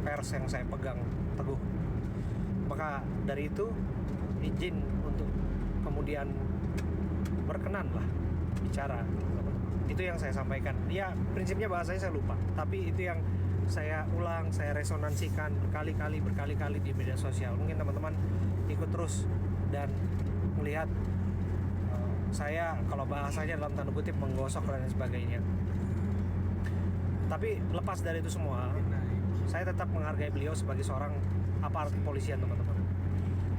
pers yang saya pegang teguh. Maka dari itu izin untuk kemudian berkenan lah bicara. Itu yang saya sampaikan. Ya prinsipnya bahasanya saya lupa, tapi itu yang saya ulang, saya resonansikan berkali-kali di media sosial. Mungkin teman-teman ikut terus dan melihat saya kalau bahasanya dalam tanda kutip menggosok dan sebagainya. Tapi lepas dari itu semua, saya tetap menghargai beliau sebagai seorang aparat kepolisian, teman-teman.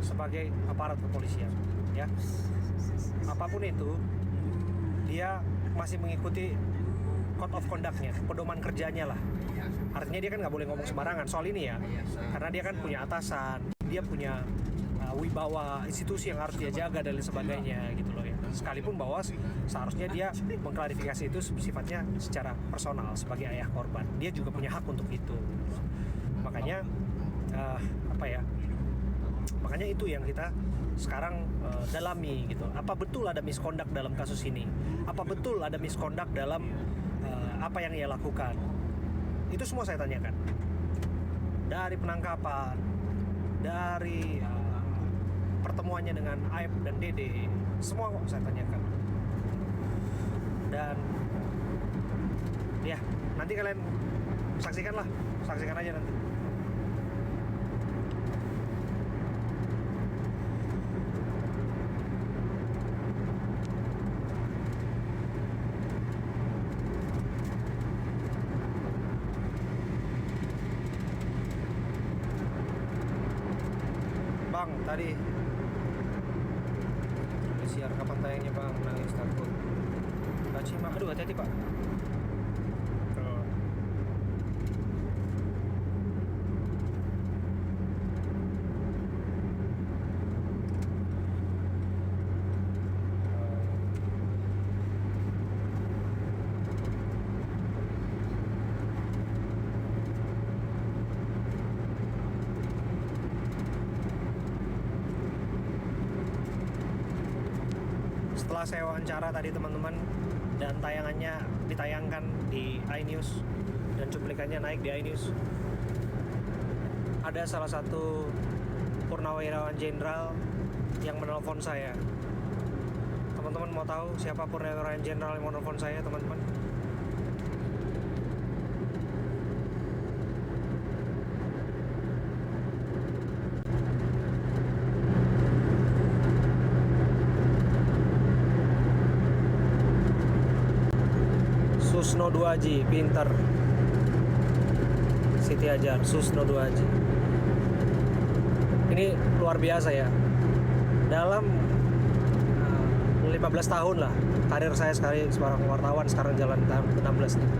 Sebagai aparat kepolisian, ya. Apapun itu, dia masih mengikuti code of conduct-nya, pedoman kerjanya lah. Artinya dia kan nggak boleh ngomong sembarangan soal ini ya, karena dia kan punya atasan, dia punya wibawa institusi yang harus dia jaga dan lain sebagainya gitu loh ya. Sekalipun bahwa seharusnya dia mengklarifikasi itu sifatnya secara personal sebagai ayah korban, dia juga punya hak untuk itu. Makanya makanya itu yang kita sekarang dalami gitu. Apa betul ada misconduct dalam kasus ini? Apa betul ada misconduct dalam apa yang ia lakukan? Itu semua saya tanyakan. Dari penangkapan, dari pertemuannya dengan Aib dan Dede, semua kok saya tanyakan. Dan ya, nanti kalian saksikan aja nanti. Bang, tadi siar kapan tayangnya bang? Nangis takut. Kacima, aduh hati-hati pak. Setelah saya wawancara tadi teman-teman, dan tayangannya ditayangkan di iNews dan cuplikannya naik di iNews, ada salah satu purnawirawan jenderal yang menelpon saya. Teman-teman mau tahu siapa purnawirawan jenderal yang menelpon saya, teman-teman? Susno Duaji, pinter. Siti Hajar, Susno Duaji. Ini luar biasa ya. Dalam 15 tahun lah karir saya sekarang wartawan, sekarang jalan tahun ke-16 nih.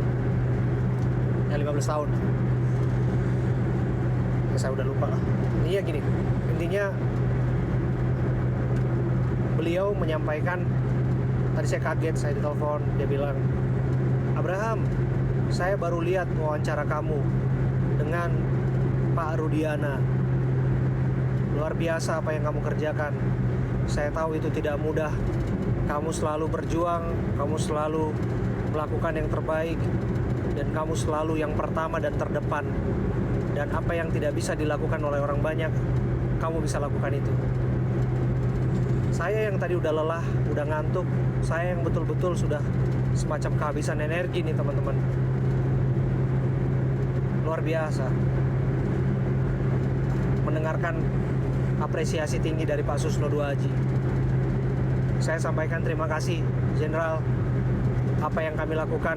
Ya 15 tahun. Ya, saya udah lupa lah. Iya gini, intinya beliau menyampaikan, tadi saya kaget, saya ditelepon, dia bilang, Abraham, saya baru lihat wawancara kamu dengan Pak Rudiana. Luar biasa apa yang kamu kerjakan. Saya tahu itu tidak mudah. Kamu selalu berjuang, kamu selalu melakukan yang terbaik, dan kamu selalu yang pertama dan terdepan. Dan apa yang tidak bisa dilakukan oleh orang banyak, kamu bisa lakukan itu. Saya yang tadi udah lelah, udah ngantuk, saya yang betul-betul sudah semacam kehabisan energi nih teman-teman. Luar biasa mendengarkan apresiasi tinggi dari Pak Susno Duaji. Saya sampaikan terima kasih Jenderal. Apa yang kami lakukan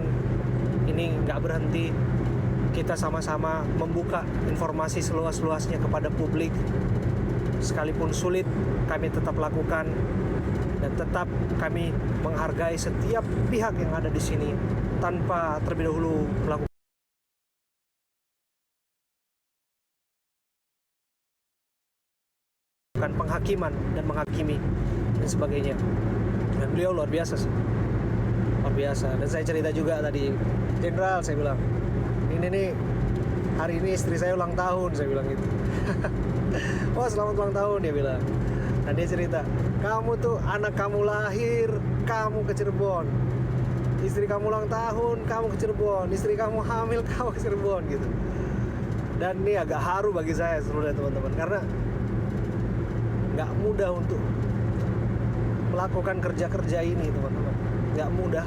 ini nggak berhenti. Kita sama-sama membuka informasi seluas-luasnya kepada publik. Sekalipun sulit, kami tetap lakukan, dan tetap kami menghargai setiap pihak yang ada di sini tanpa terlebih dahulu melakukan penghakiman dan menghakimi dan sebagainya. Dan beliau luar biasa sih, luar biasa. Dan saya cerita juga tadi, Jenderal, saya bilang, ini nih hari ini istri saya ulang tahun, saya bilang gitu. Wah, selamat ulang tahun, dia bilang. Dan dia cerita, kamu tuh anak kamu lahir, kamu ke Cirebon. Istri kamu ulang tahun, kamu ke Cirebon. Istri kamu hamil, kamu ke Cirebon gitu. Dan ini agak haru bagi saya sebenarnya teman-teman, karena nggak mudah untuk melakukan kerja-kerja ini teman-teman. Nggak mudah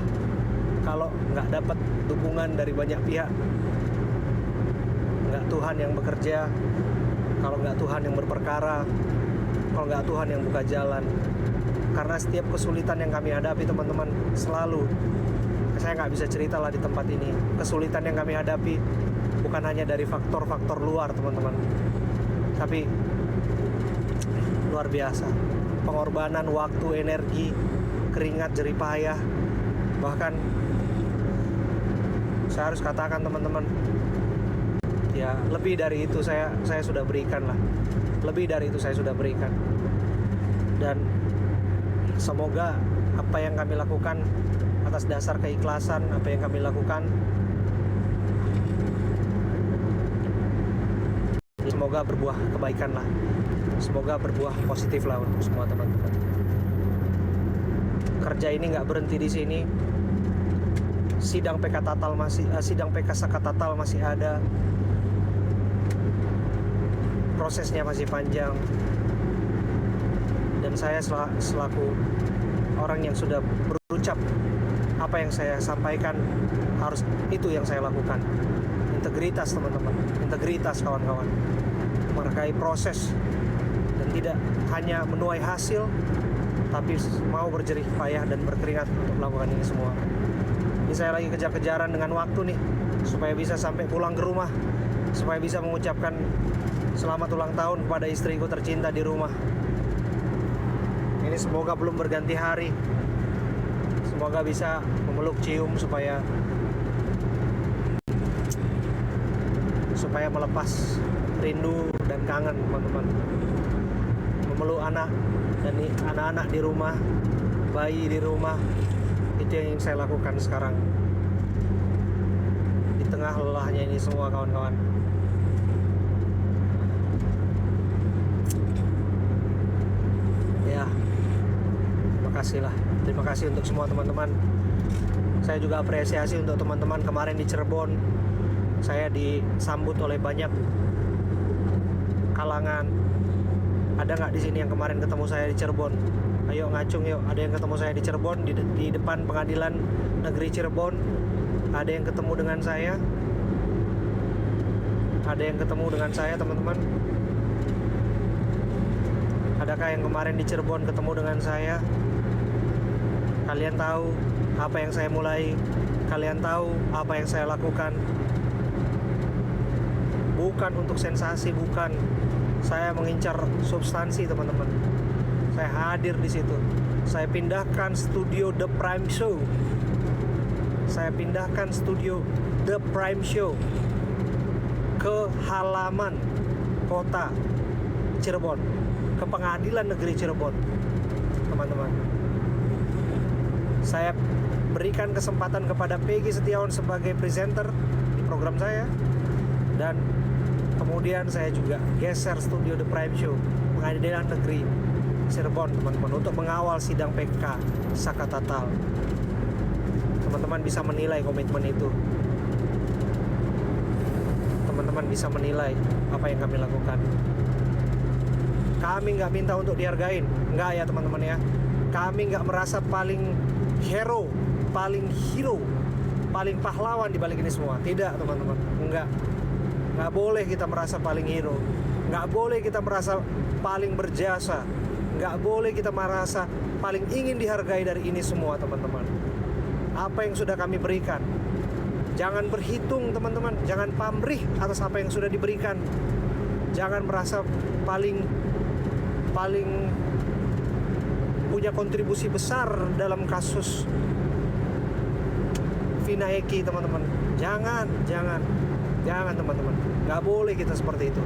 kalau nggak dapat dukungan dari banyak pihak. Nggak Tuhan yang bekerja, kalau nggak Tuhan yang berperkara, kalau nggak Tuhan yang buka jalan. Karena setiap kesulitan yang kami hadapi teman-teman, selalu, saya nggak bisa cerita lah di tempat ini, kesulitan yang kami hadapi bukan hanya dari faktor-faktor luar teman-teman, tapi luar biasa. Pengorbanan waktu, energi, keringat, jerih payah. Bahkan saya harus katakan teman-teman, ya lebih dari itu saya sudah berikan lah. Lebih dari itu saya sudah berikan. Dan semoga apa yang kami lakukan atas dasar keikhlasan, apa yang kami lakukan, semoga berbuah kebaikan lah. Semoga berbuah positif lah untuk semua teman-teman. Kerja ini nggak berhenti di sini. Sidang PK Tatal sidang PK Saka Tatal masih ada. Prosesnya masih panjang. Dan saya selaku orang yang sudah berucap apa yang saya sampaikan, harus itu yang saya lakukan. Integritas teman-teman, integritas kawan-kawan, menghargai proses dan tidak hanya menuai hasil, tapi mau berjerih payah dan berkeringat untuk melakukan ini semua. Ini saya lagi kejar-kejaran dengan waktu nih, supaya bisa sampai pulang ke rumah, supaya bisa mengucapkan selamat ulang tahun kepada istriku tercinta di rumah. Ini semoga belum berganti hari, semoga bisa memeluk, cium, supaya melepas rindu dan kangen teman-teman. Memeluk anak dan anak-anak di rumah, bayi di rumah, itu yang ingin saya lakukan sekarang di tengah lelahnya ini semua kawan-kawan. Ya, terima kasih untuk semua teman-teman. Saya juga apresiasi untuk teman-teman kemarin di Cirebon. Saya disambut oleh banyak kalangan. Ada nggak di sini yang kemarin ketemu saya di Cirebon? Ayo ngacung yuk. Ada yang ketemu saya di Cirebon, di depan Pengadilan Negeri Cirebon. Ada yang ketemu dengan saya. Ada yang ketemu dengan saya teman-teman. Adakah yang kemarin di Cirebon ketemu dengan saya? Kalian tahu apa yang saya mulai, kalian tahu apa yang saya lakukan. Bukan untuk sensasi, bukan. Saya mengincar substansi teman-teman. Saya hadir di situ. Saya pindahkan studio The Prime Show. Saya pindahkan studio The Prime Show ke halaman kota Cirebon, ke Pengadilan Negeri Cirebon, teman-teman. Saya berikan kesempatan kepada Peggy Setiawan sebagai presenter di program saya, dan kemudian saya juga geser studio The Prime Show Pengadilan Negeri Cirebon teman-teman, untuk mengawal sidang PK Saka Tatal. Teman-teman bisa menilai komitmen itu. Teman-teman bisa menilai apa yang kami lakukan. Kami nggak minta untuk dihargain, nggak ya teman-teman ya. Kami nggak merasa paling hero, paling pahlawan di balik ini semua. Tidak teman-teman, nggak boleh kita merasa paling hero, nggak boleh kita merasa paling berjasa, nggak boleh kita merasa paling ingin dihargai dari ini semua teman-teman. Apa yang sudah kami berikan, jangan berhitung teman-teman, jangan pamrih atas apa yang sudah diberikan. Jangan merasa paling punya kontribusi besar dalam kasus Vina Eki teman-teman. Jangan teman-teman, nggak boleh kita seperti itu.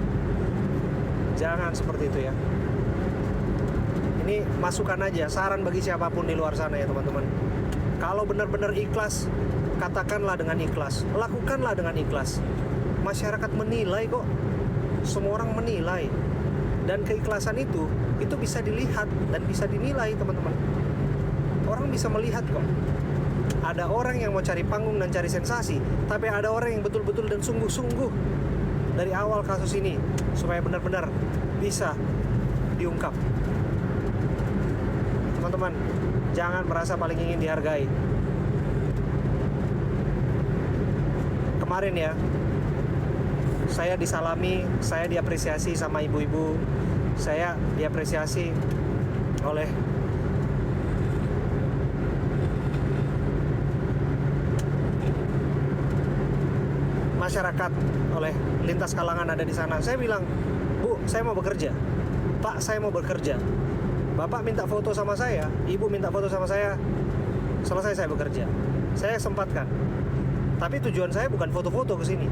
Jangan seperti itu ya. Ini masukan aja, saran bagi siapapun di luar sana ya teman-teman. Kalau benar-benar ikhlas, katakanlah dengan ikhlas, lakukanlah dengan ikhlas. Masyarakat menilai kok, semua orang menilai, dan keikhlasan itu bisa dilihat dan bisa dinilai teman-teman. Orang bisa melihat kok. Ada orang yang mau cari panggung dan cari sensasi, tapi ada orang yang betul-betul dan sungguh-sungguh dari awal kasus ini supaya benar-benar bisa diungkap. Teman-teman, jangan merasa paling ingin dihargai. Kemarin ya, saya disalami, saya diapresiasi sama ibu-ibu, saya diapresiasi oleh masyarakat, oleh lintas kalangan ada di sana. Saya bilang, Bu, saya mau bekerja. Pak, saya mau bekerja. Bapak minta foto sama saya, ibu minta foto sama saya. Selesai saya bekerja. Saya sempatkan. Tapi tujuan saya bukan foto-foto ke sini.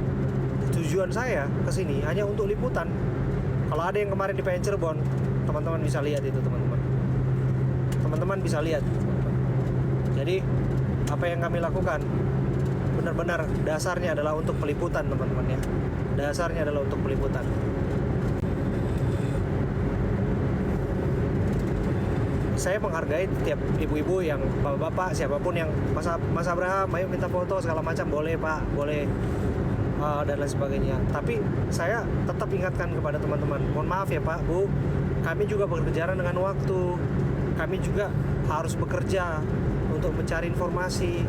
Tujuan saya ke sini hanya untuk liputan. Kalau ada yang kemarin di PN Cirebon, teman-teman bisa lihat itu, teman-teman. Teman-teman bisa lihat. Jadi, apa yang kami lakukan benar-benar dasarnya adalah untuk peliputan, teman-teman ya. Dasarnya adalah untuk peliputan. Saya menghargai tiap ibu-ibu yang bapak-bapak, siapapun yang Mas Abraham, ayo minta foto segala macam, boleh Pak, boleh, dan lain sebagainya. Tapi saya tetap ingatkan kepada teman-teman, mohon maaf ya Pak, Bu, kami juga berkejaran dengan waktu, kami juga harus bekerja untuk mencari informasi,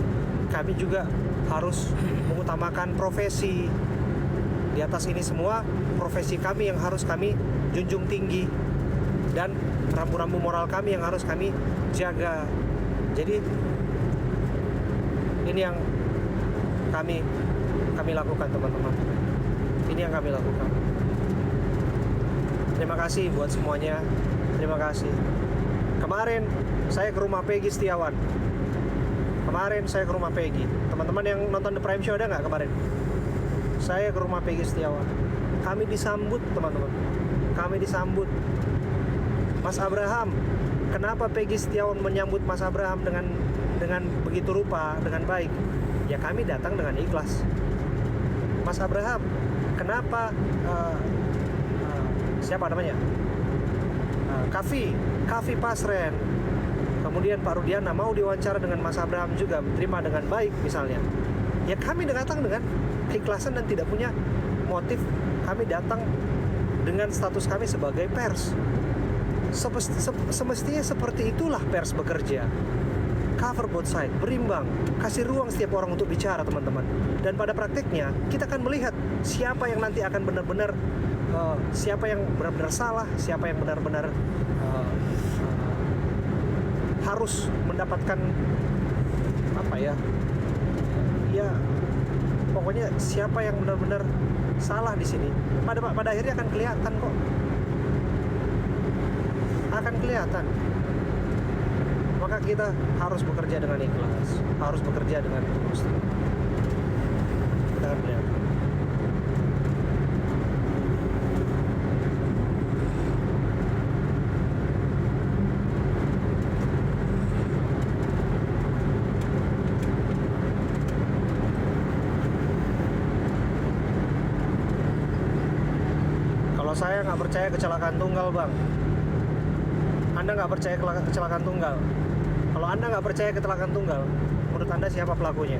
kami juga harus mengutamakan profesi. Di atas ini semua, profesi kami yang harus kami junjung tinggi, dan rambu-rambu moral kami yang harus kami jaga. Jadi ini yang kami lakukan, teman-teman. Ini yang kami lakukan. Terima kasih buat semuanya. Terima kasih. Kemarin saya ke rumah Peggy Setiawan. Teman-teman yang nonton The Prime Show ada nggak kemarin? Saya ke rumah Peggy Setiawan. Kami disambut, teman-teman. Kami disambut. Mas Abraham, kenapa Peggy Setiawan menyambut Mas Abraham dengan begitu rupa, dengan baik? Ya kami datang dengan ikhlas. Mas Abraham, kenapa siapa namanya? Kavi Pasren, kemudian Pak Rudiana mau diwawancara dengan Mas Abraham juga, terima dengan baik misalnya. Ya kami datang dengan keikhlasan dan tidak punya motif. Kami datang dengan status kami sebagai pers. Semestinya seperti itulah pers bekerja. Cover both side, berimbang, kasih ruang setiap orang untuk bicara, teman-teman. Dan pada praktiknya kita akan melihat siapa yang nanti akan benar-benar siapa yang benar-benar salah, siapa yang benar-benar harus mendapatkan apa ya? Ya pokoknya siapa yang benar-benar salah di sini. Pada akhirnya akan kelihatan kok. Akan kelihatan. Maka kita harus bekerja dengan ikhlas, harus bekerja dengan tulus. Kita akan kelihatan. Kalau saya nggak percaya kecelakaan tunggal, Bang. Anda nggak percaya kecelakaan tunggal. Kalau Anda nggak percaya kecelakaan tunggal, menurut Anda siapa pelakunya?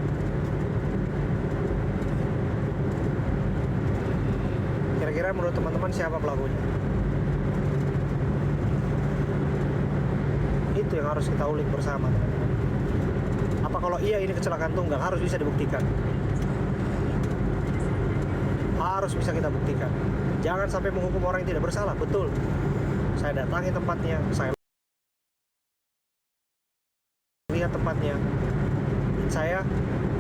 Kira-kira menurut teman-teman siapa pelakunya? Itu yang harus kita ulik bersama, teman-teman. Apa kalau iya ini kecelakaan tunggal, harus bisa dibuktikan. Harus bisa kita buktikan. Jangan sampai menghukum orang yang tidak bersalah. Betul. Saya datangi tempatnya, saya lihat tempatnya. Saya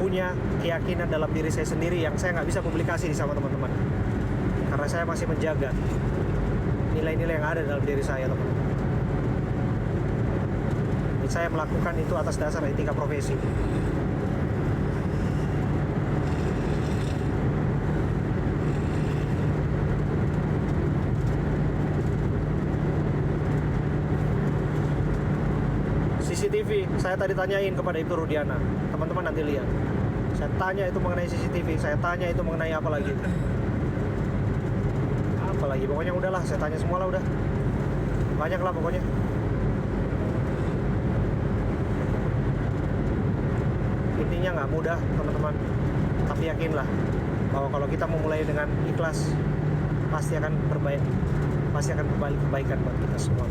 punya keyakinan dalam diri saya sendiri yang saya nggak bisa publikasi sama teman-teman, karena saya masih menjaga nilai-nilai yang ada dalam diri saya, teman-teman. Saya melakukan itu atas dasar etika profesi. CCTV, saya tadi tanyain kepada Ibu Rudiana. Teman-teman nanti lihat. Saya tanya itu mengenai CCTV, saya tanya itu mengenai apa lagi. Apa lagi? Pokoknya udahlah, saya tanya semua lah udah. Banyak lah pokoknya. Intinya nggak mudah, teman-teman. Tapi yakinlah, bahwa kalau kita memulai dengan ikhlas pasti akan berbalik kebaikan buat kita semua.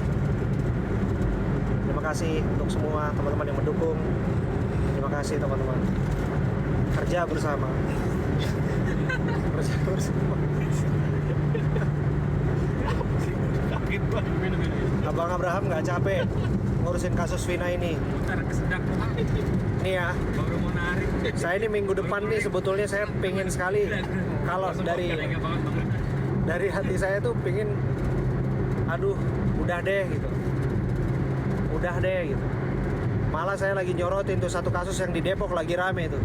Terima kasih untuk semua teman-teman yang mendukung. Terima kasih teman-teman. Kerja bersama. Kerja bersama. Abang Abraham nggak capek ngurusin kasus Vina ini. Nih ya, baru mau narik. saya ini minggu depan nih sebetulnya saya pengen sekali, kalau dari hati saya tuh pengen, aduh udah deh gitu, malah saya lagi nyorotin tuh satu kasus yang di Depok lagi rame tuh.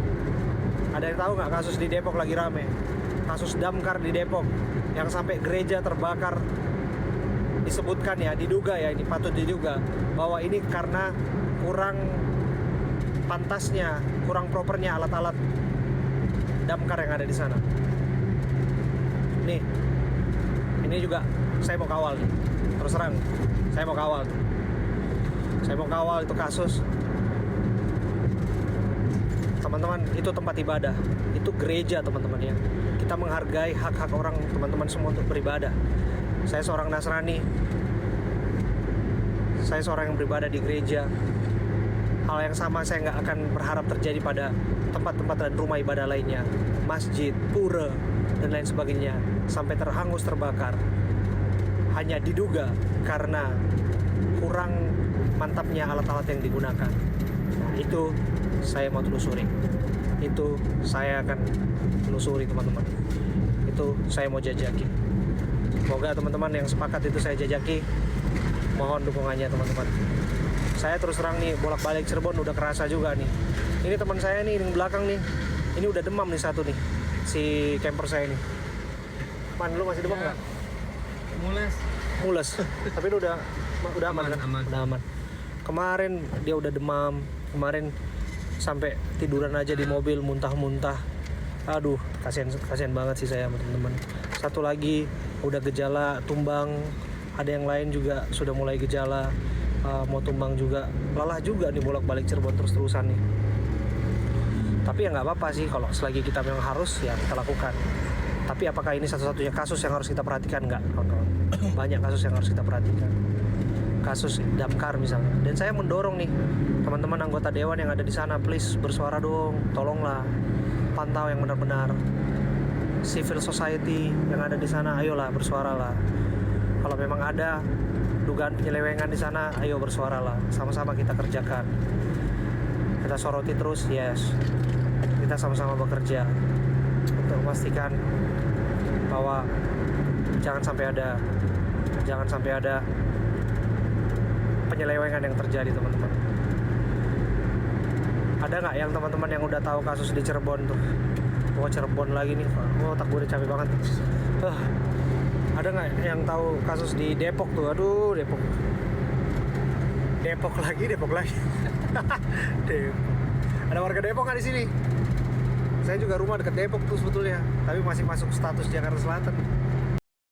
Ada yang tahu nggak kasus di Depok lagi rame? Kasus damkar di Depok yang sampai gereja terbakar. Disebutkan ya, diduga ya, ini patut diduga bahwa ini karena kurang pantasnya, kurang propernya alat-alat damkar yang ada di sana. Nih, ini juga saya mau kawal nih. Terus terang, saya mau kawal. Saya mau kawal itu kasus. Teman-teman, itu tempat ibadah, itu gereja teman-teman ya. Kita menghargai hak-hak orang teman-teman semua untuk beribadah. Saya seorang Nasrani. Saya seorang yang beribadah di gereja. Hal yang sama saya nggak akan berharap terjadi pada tempat-tempat dan rumah ibadah lainnya, masjid, pura, dan lain sebagainya, sampai terhangus terbakar. Hanya diduga karena kurang mantapnya alat-alat yang digunakan. Nah, itu saya mau telusuri. Itu saya akan telusuri teman-teman. Itu saya mau jajaki. Semoga teman-teman yang sepakat itu saya jajaki. Mohon dukungannya teman-teman. Saya terus terang nih bolak-balik Cirebon udah kerasa juga nih. Ini teman saya nih yang belakang nih. Ini udah demam nih satu nih. Si camper saya nih. Man, lu masih demam nggak? Mules. Tapi lu udah aman kan? Udah aman. Kemarin dia udah demam. Kemarin sampai tiduran aja di mobil muntah-muntah. Aduh, kasihan banget sih saya sama teman-teman. Satu lagi udah gejala tumbang. Ada yang lain juga sudah mulai gejala mau tumbang juga. Lelah juga nih bolak-balik Cirebon terus-terusan nih. Tapi ya nggak apa-apa sih kalau selagi kita memang harus ya kita lakukan. Tapi apakah ini satu-satunya kasus yang harus kita perhatikan? Nggak, kawan-kawan. Banyak kasus yang harus kita perhatikan. Kasus damkar misalnya. Dan saya mendorong nih teman-teman anggota dewan yang ada di sana, please bersuara dong, tolonglah pantau yang benar-benar. Civil society yang ada di sana, ayolah bersuaralah. Kalau memang ada dugaan penyelewengan di sana, ayo bersuaralah. Sama-sama kita kerjakan. Kita soroti terus, yes. Kita sama-sama bekerja untuk memastikan bahwa jangan sampai ada penyelewengan yang terjadi teman-teman. Ada nggak yang teman-teman yang udah tahu kasus di Cirebon tuh? Oh, Cirebon lagi nih, otak gue udah capek banget. Ada nggak yang tahu kasus di Depok tuh? Aduh, Depok lagi. Depok. Ada warga Depok nggak di sini? Saya juga rumah dekat Depok tuh sebetulnya, tapi masih masuk status Jakarta Selatan.